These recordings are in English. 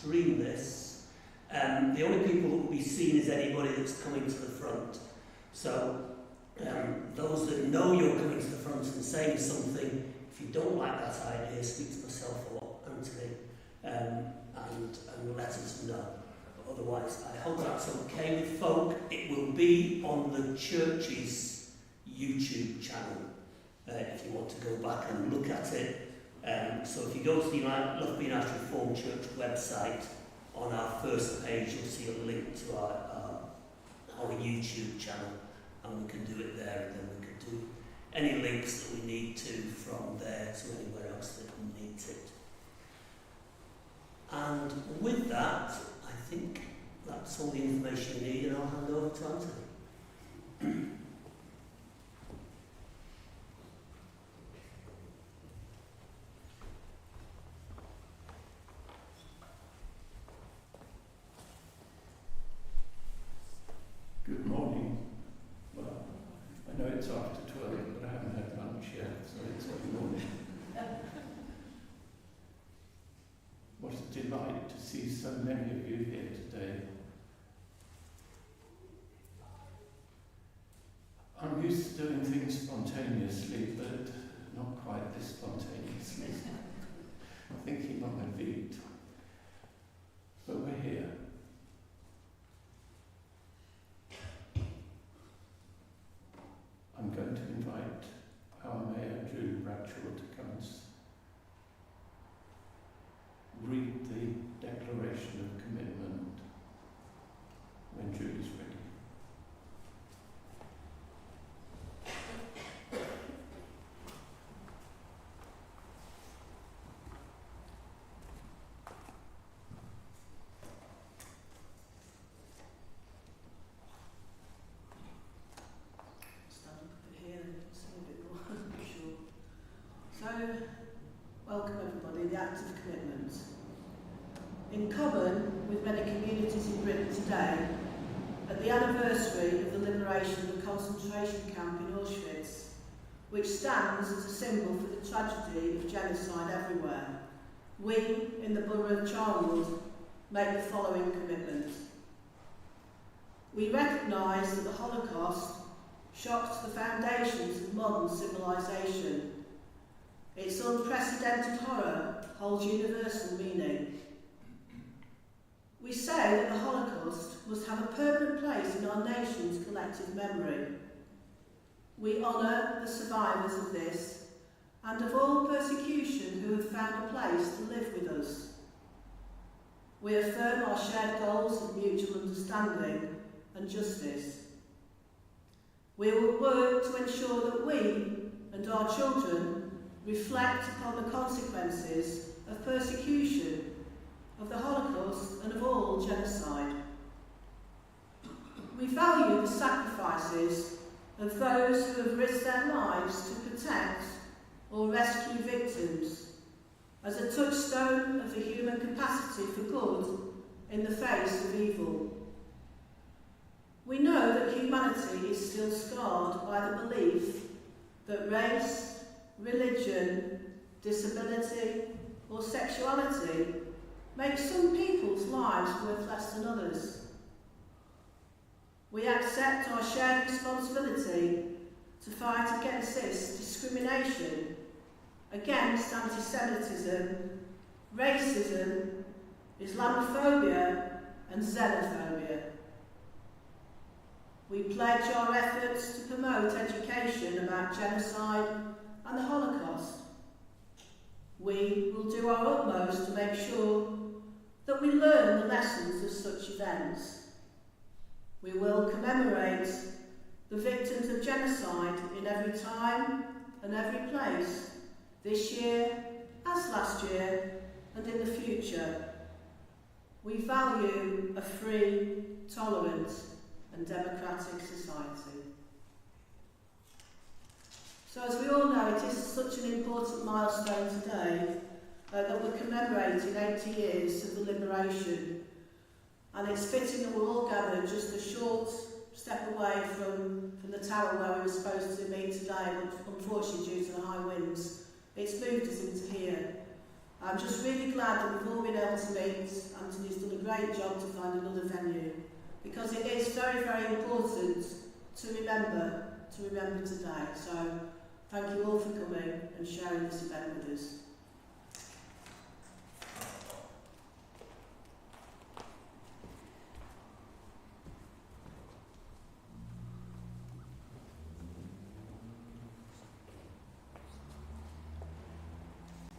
stream this, the only people that will be seen is anybody that's coming to the front. So those that know you're coming to the front and saying something, if you don't like that idea, speak to myself or Anthony and let us know. But otherwise, I hope that's okay with folk. It will be on the church's YouTube channel if you want to go back and look at it. So if you go to the Loughborough United Reformed Church website, on our first page you'll see a link to our YouTube channel, and we can do it there, and then we can do any links that we need to from there to anywhere else that needs it. And with that, I think that's all the information you need, and I'll hand over to Anthony. Good morning. Well, I know it's after 12, but I haven't had lunch yet, so it's good morning. What a delight to see so many of you here today. I'm used to doing things spontaneously, but not quite this spontaneously. Thinking on my feet. But we're here. I'm going to invite our Mayor, Bradshaw, to come and read the Declaration of Commitment when Julie's ready. Welcome everybody, the Act of Commitment. In common with many communities in Britain today, at the anniversary of the liberation of the concentration camp in Auschwitz, which stands as a symbol for the tragedy of genocide everywhere, we in the Borough of Charnwood make the following commitment. We recognise that the Holocaust shocked the foundations of modern civilization. Its unprecedented horror holds universal meaning. We say that the Holocaust must have a permanent place in our nation's collective memory. We honour the survivors of this and of all persecution who have found a place to live with us. We affirm our shared goals of mutual understanding and justice. We will work to ensure that we and our children reflect upon the consequences of persecution, of the Holocaust and of all genocide. We value the sacrifices of those who have risked their lives to protect or rescue victims as a touchstone of the human capacity for good in the face of evil. We know that humanity is still scarred by the belief that race, religion, disability or sexuality makes some people's lives worth less than others. We accept our shared responsibility to fight against this discrimination, against anti-Semitism, racism, Islamophobia and xenophobia. We pledge our efforts to promote education about genocide and the Holocaust. We will do our utmost to make sure that we learn the lessons of such events. We will commemorate the victims of genocide in every time and every place, this year, as last year, and in the future. We value a free, tolerant, and democratic society. So as we all know, it is such an important milestone today that we're commemorating 80 years of the liberation. And it's fitting that we're all gathered just a short step away from the tower where we were supposed to meet today, but unfortunately due to the high winds, it's moved us into here. I'm just really glad that we've all been able to meet and to great job to find another venue, because it is very, very important to remember today. So thank you all for coming and sharing this event with us.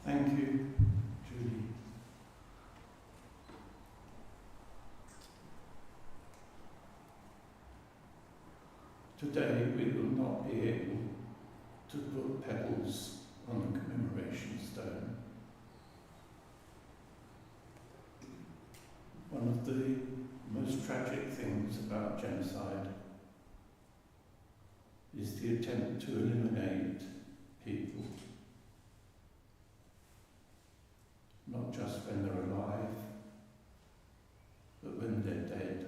Thank you, Julie. Today we will not be able to put pebbles on the commemoration stone. One of the most tragic things about genocide is the attempt to eliminate people, not just when they're alive, but when they're dead.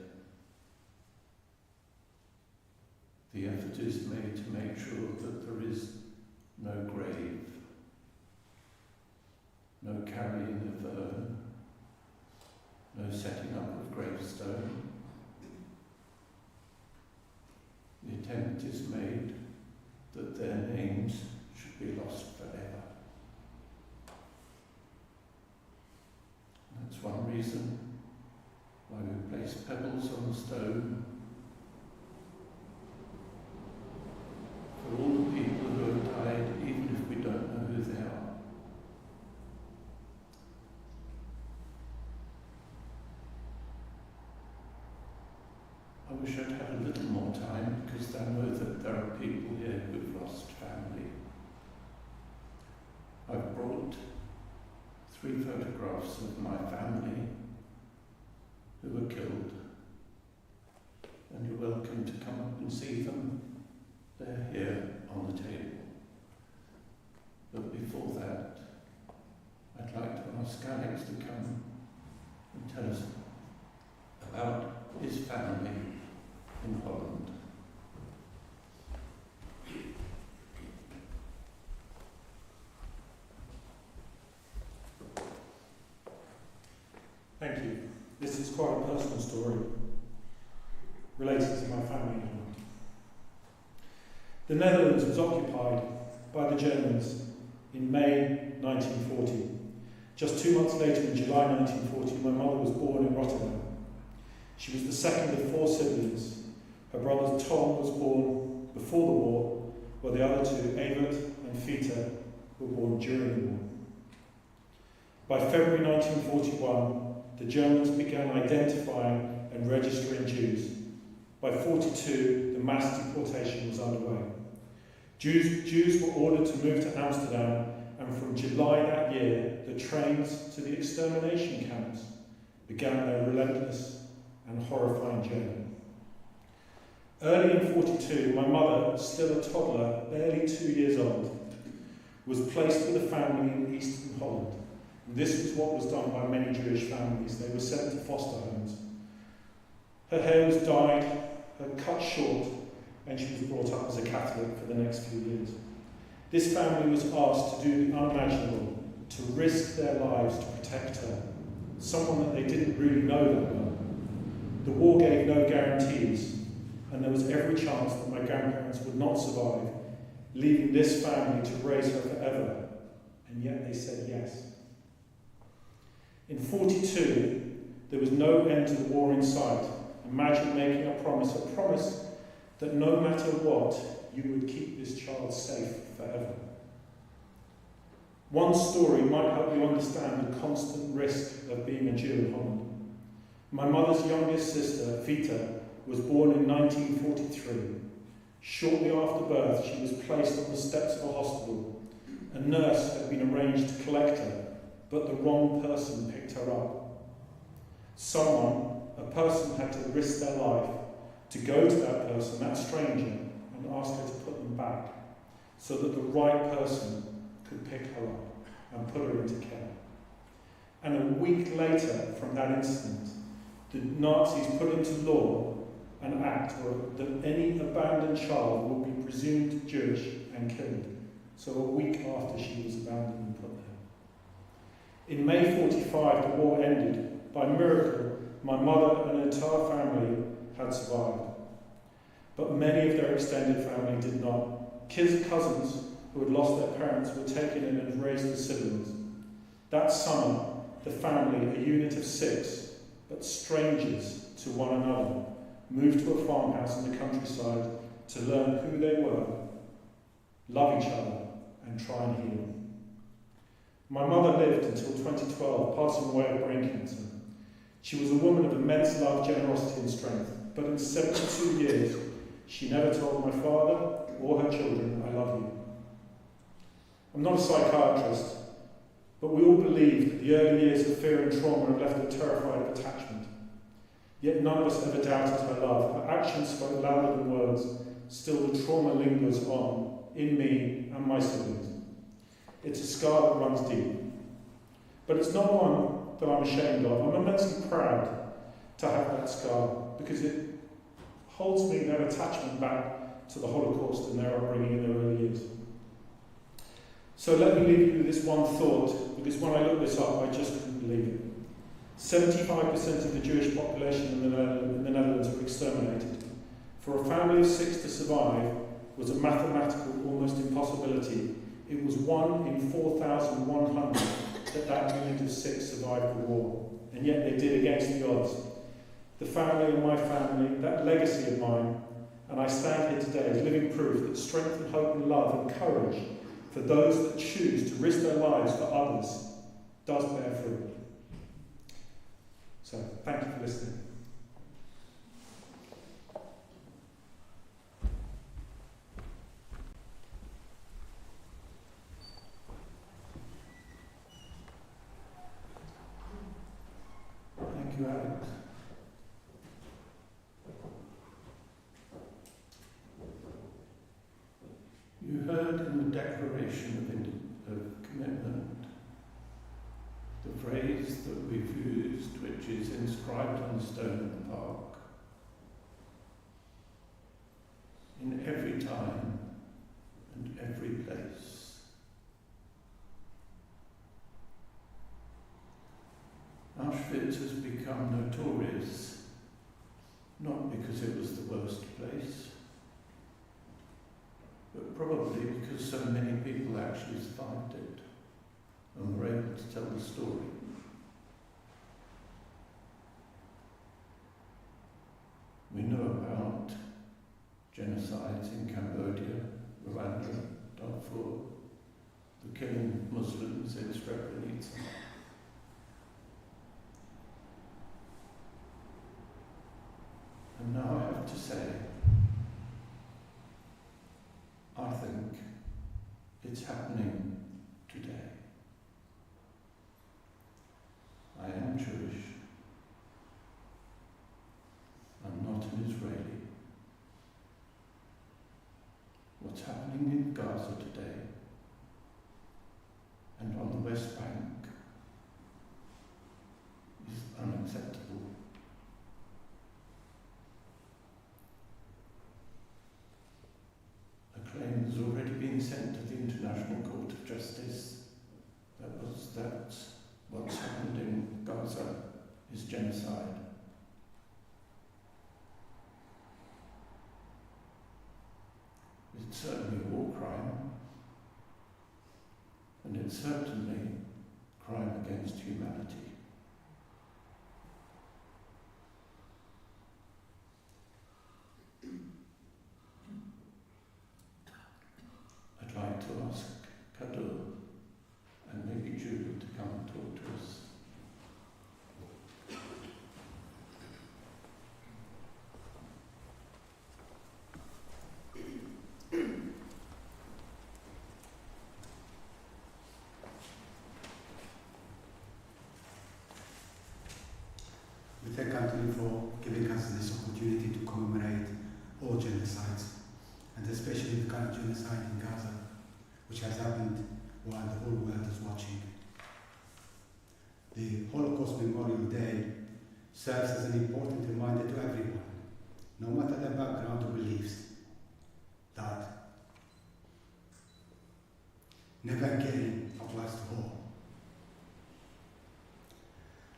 The effort is made to make sure that there is no grave, no carrying of urn, no setting up of gravestone. The attempt is made that their names should be lost forever. That's one reason why we place pebbles on the stone for all the people who have died, even if we don't know who they are. I wish I'd had a little more time, because I know that there are people here who've lost family. I've brought 3 photographs of my family who were killed, and you're welcome to come up and see them. They're here on the table. But before that, I'd like to ask Alex to come and tell us about his family in Holland. Thank you. This is quite a personal story related to my family in Holland. The Netherlands was occupied by the Germans in May 1940. Just 2 months later, in July 1940, my mother was born in Rotterdam. She was the second of 4 siblings. Her brother Tom was born before the war, while the other 2, Evert and Vita, were born during the war. By February 1941, the Germans began identifying and registering Jews. By 1942, the mass deportation was underway. Jews were ordered to move to Amsterdam, and from July that year, the trains to the extermination camps began their relentless and horrifying journey. Early in 1942, my mother, still a toddler, barely 2 years old, was placed with a family in eastern Holland. And this was what was done by many Jewish families. They were sent to foster homes. Her hair was dyed, cut short, and she was brought up as a Catholic for the next few years. This family was asked to do the unimaginable, to risk their lives to protect her, someone that they didn't really know that well. The war gave no guarantees, and there was every chance that my grandparents would not survive, leaving this family to raise her forever, and yet they said yes. In 1942, there was no end to the war in sight. Imagine making a promise that no matter what, you would keep this child safe forever. One story might help you understand the constant risk of being a Jew in Holland. My mother's youngest sister, Vita, was born in 1943. Shortly after birth, she was placed on the steps of a hospital. A nurse had been arranged to collect her, but the wrong person picked her up. A person had to risk their life to go to that person, that stranger, and ask her to put them back, so that the right person could pick her up and put her into care. And a week later from that incident, the Nazis put into law an act that any abandoned child would be presumed Jewish and killed. So a week after she was abandoned and put there. In May 1945, the war ended. By miracle, my mother and her entire family had survived. But many of their extended family did not. Cousins who had lost their parents were taken in and raised as siblings. That summer, the family, a unit of 6, but strangers to one another, moved to a farmhouse in the countryside to learn who they were, love each other, and try and heal. My mother lived until 2012, passing away of brain cancer. She was a woman of immense love, generosity and strength, but in 72 years, she never told my father or her children, "I love you." I'm not a psychiatrist, but we all believe that the early years of fear and trauma have left her terrified of attachment. Yet none of us ever doubted her love. Her actions spoke louder than words. Still, the trauma lingers on, in me and my siblings. It's a scar that runs deep. But it's not one that I'm ashamed of. I'm immensely proud to have that scar, because it holds me their attachment back to the Holocaust and their upbringing in their early years. So let me leave you with this one thought, because when I looked this up, I just couldn't believe it. 75% of the Jewish population in the Netherlands were exterminated. For a family of 6 to survive was a mathematical almost impossibility. It was 1 in 4,100 that unit of 6 survived the war, and yet they did against the odds. The family of my family, that legacy of mine, and I stand here today as living proof that strength and hope and love and courage for those that choose to risk their lives for others does bear fruit. So, thank you for listening. Thank you, Alex. You heard in the Declaration of Commitment the phrase that we've used, which is inscribed on stone in the park. In every time and every place. Auschwitz has become notorious, not because it was the worst place, but probably because so many people actually survived it and were able to tell the story. We know about genocides in Cambodia, Rwanda, Darfur, the killing of Muslims in Srebrenica. And now I have to say, I think it's happening today. I am Jewish. I'm not an Israeli. What's happening in Gaza today and on the West Bank is unacceptable. A claim has already been sent to the International Court of Justice that what's happened in Gaza is genocide. It's certainly a war crime, and it's certainly a crime against humanity. I'd like to ask Cllr and maybe Julie to come and talk to us. We thank Anthony for giving us this opportunity to commemorate all genocides, and especially the current genocide in Gaza, which has happened while the whole world is watching. The Holocaust Memorial Day serves as an important reminder to everyone, no matter their background or beliefs, that never again applies to all.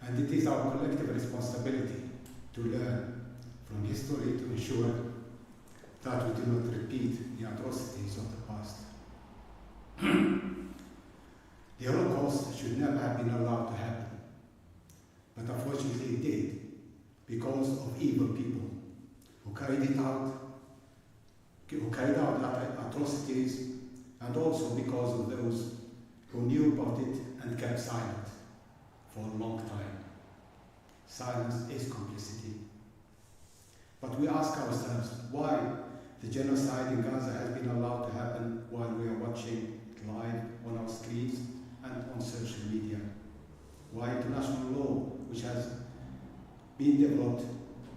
And it is our our collective responsibility to learn from history to ensure that we do not repeat the atrocities of the past. The Holocaust should never have been allowed to happen, but unfortunately it did, because of evil people who carried out atrocities, and also because of those who knew about it and kept silent for a long time. Silence is complicity. But we ask ourselves why the genocide in Gaza has been allowed to happen while we are watching it live on our screens and on social media. Why international law, which has been developed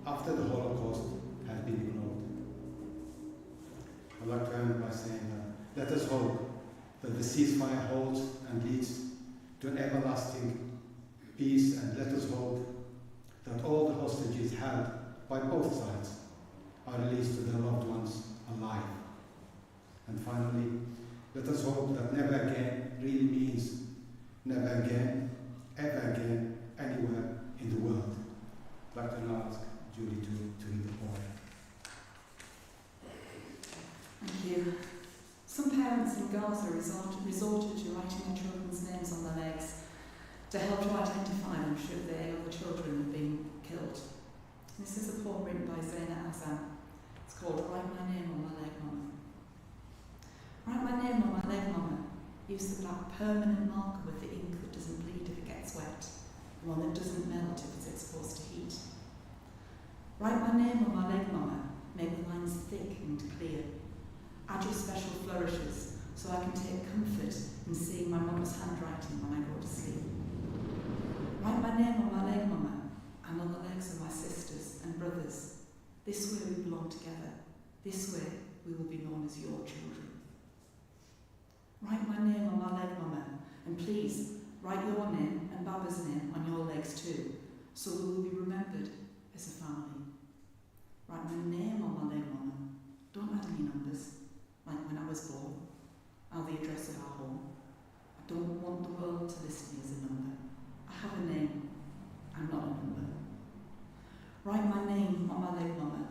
after the Holocaust, has been ignored. I'd like to end by saying that let us hope that the ceasefire holds and leads to an everlasting peace, and let us hope that all the hostages held by both sides are released to their loved ones alive. And finally, let us hope that never again really means never again, ever again, anywhere in the world. I'd like to now ask Julie to read the poem. Thank you. Some parents in Gaza resorted to writing their children's names on their legs to help to identify them should they or the children have been killed. This is a poem written by Zaina Azam. It's called Write My Name on My Leg, Mama. Write my name on my leg, Mama. Use the black permanent marker with the ink that doesn't bleed if it gets wet, the one that doesn't melt if it's exposed to heat. Write my name on my leg, Mama. Make the lines thick and clear. Add your special flourishes so I can take comfort in seeing my mama's handwriting when I go to sleep. Write my name on my leg, Mama, and on the legs of my sisters and brothers. This way we belong together. This way we will be known as your children. Write my name on my leg, Mama, and please write your name and Baba's name on your legs too, so we will be remembered as a family. Write my name on my leg, Mama. Don't add any numbers, like when I was born, or the address of our home. I don't want the world to list me as a number. I have a name. I'm not a number. Write my name on my leg, Mama.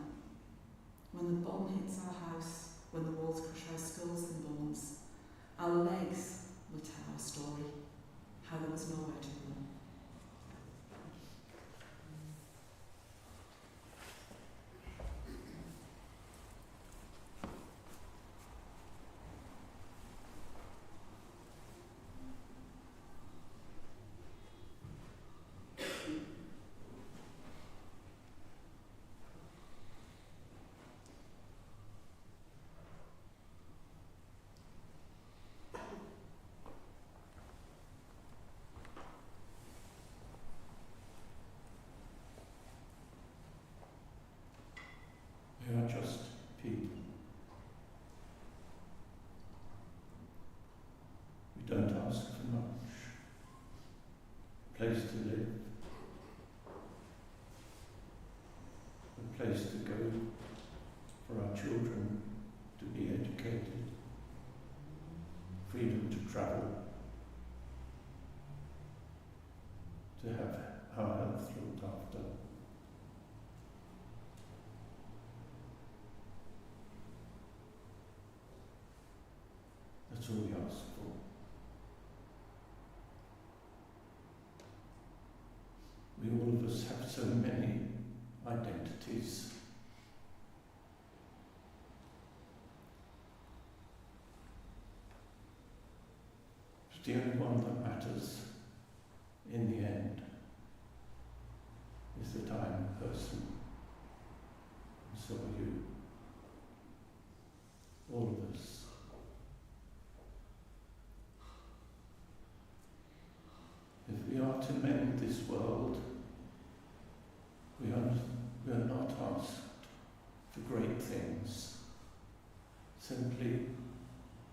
When the bomb hits our house, when the walls crush our skulls and bones, our legs will tell our story, how there was nowhere to run. We are just people. We don't ask for much. A place to live. A place to go for our children to be educated. Freedom to travel. To have our health looked after. That's all we ask for. We all of us have so many identities. But the only one that matters in the end is that I'm a person, and so are you. All of us. If we are to mend this world, we are not asked for great things, simply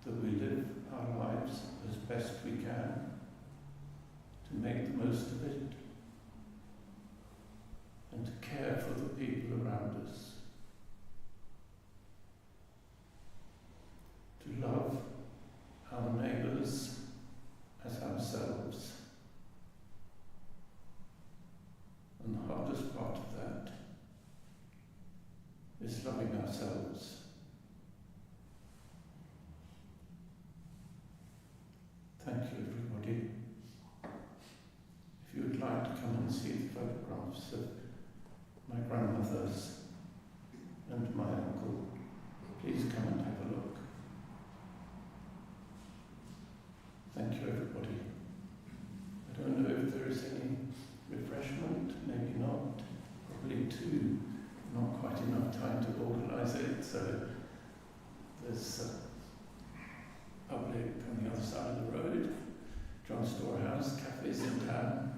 that we live our lives as best we can to make the most of it and to care for the people around us, to love our neighbours as ourselves, suffering ourselves. Thank you, everybody. If you would like to come and see the photographs of my grandmothers and my uncle, please come and have a look. Thank you, everybody. I don't know if there is any refreshment, maybe not, probably two, not quite enough time to organise it, so there's public on the other side of the road, John Storehouse, cafes in town,